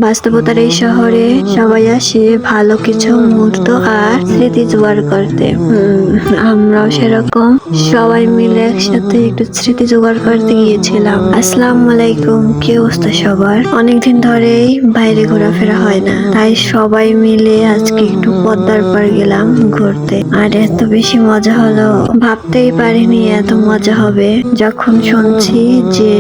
বাস্তবতার এই শহরে সবাই আসে ভালো কিছু মুহূর্ত আর স্মৃতি জোগাড় করতে। আমরাও সেরকম সবাই মিলে একসাথে একটু স্মৃতি জোগাড় করতে গিয়েছিলাম। আসসালামু আলাইকুম, কি অবস্থা সবার? অনেকদিন ধরেই বাইরে ঘোরাফেরা হয় না, তাই সবাই মিলে আজকে একটু পদ্মার পাড় গেলাম ঘুরতে। আর এত বেশি মজা হলো, ভাবতেই পারিনি এত মজা হবে। যখন শুনছি যে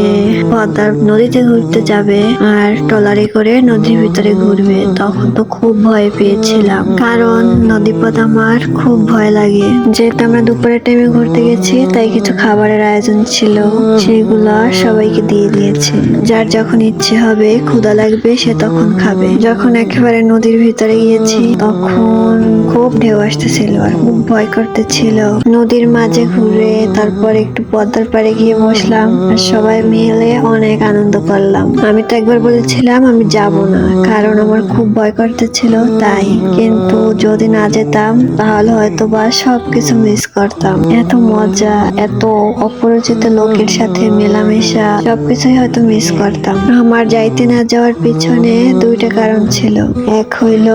পদ্মার নদীতে ঘুরতে যাবে আর ট্রলারে করে নদীর ভিতরে ঘুরবে, তখন তো খুব ভয় পেয়েছিলাম, কারণ নদীপথ আমার খুব ভয় লাগে। যেহেতু আমরা দুপুরের টাইমে ঘুরতে গেছি, তাই কিছু খাবারের আয়োজন ছিল, সেগুলো সবাইকে দিয়ে দিয়েছে। যার যখন ইচ্ছে হবে, ক্ষুধা লাগবে, সে তখন খাবে। যখন একেবারে নদীর ভিতরে গিয়েছি, তখন খুব ঢেউ আসতেছিল আর খুব ভয় করতেছিল। নদীর মাঝে ঘুরে তারপর একটু পদ্মার পাড়ে গিয়ে বসলাম আর সবাই মিলে অনেক আনন্দ করলাম। আমি তো একবার বলেছিলাম আমি যাব না, কারণ আমার খুব ভয় করতেছিল তাই। কিন্তু যদি না যেতাম তাহলে হয়তো বা সবকিছু মিস করতাম। এত মজা, এত অপরিচিত লোকের সাথে মেলামেশা, সবকিছুই হয়তো মিস করতাম। আমার যাইতে না যাওয়ার পিছনে দুইটা কারণ ছিল। এক হইল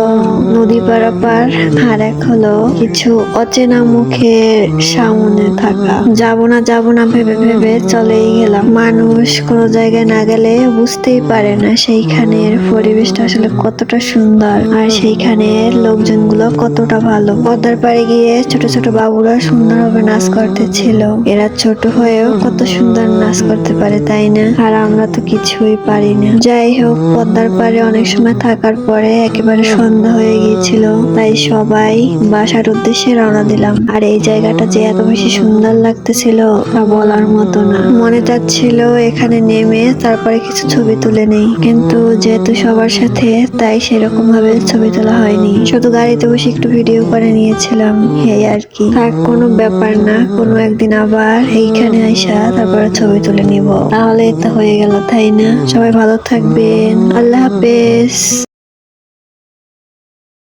নদী পারাপার, আর এক হলো কিছু অচেনা মুখের সামনে থাকা। যাব না ভেবে ভেবে চলেই গেলাম। মানুষ কোনো জায়গায় না গেলে বুঝতেই পারে না সেইখানের পরিবেশটা আসলে কতটা সুন্দর আর সেইখানের লোকজনগুলো কতটা ভালো। পদ্মার পাড়ে গিয়ে ছোট ছোট বাবুরা সুন্দরভাবে নাচ করতেছিল। এরা ছোট হয়েও কত সুন্দর নাচ করতে পারে, তাই না? আর আমরা তো কিছুই পারি না। যাই হোক, পদ্মার পাড়ে অনেক সময় থাকার পরে একেবারে সন্ধ্যা হয়ে গিয়েছিল, তাই সবাই বাসার উদ্দেশ্যে রওনা দিলাম। আর এই জায়গাটা যে এত বেশি সুন্দর লাগতেছিল তা বলার মতো না। মনে চাচ্ছিল এখানে নেমে তারপরে কিছু ছবি তুলে নেই, কিন্তু যেহেতু সবার সাথে, তাই সেরকম ভাবে ছবি তোলা হয়নি। শুধু গাড়িতে বসে একটু ভিডিও করে নিয়েছিলাম, এই আর কি। থাক, কোনো ব্যাপার না, কোনো একদিন আবার এইখানে আইসা তারপরে ছবি তুলে নিব, তাহলে তো হয়ে গেল, তাই না? সবাই ভালো থাকবেন, আল্লাহ হাফেজ।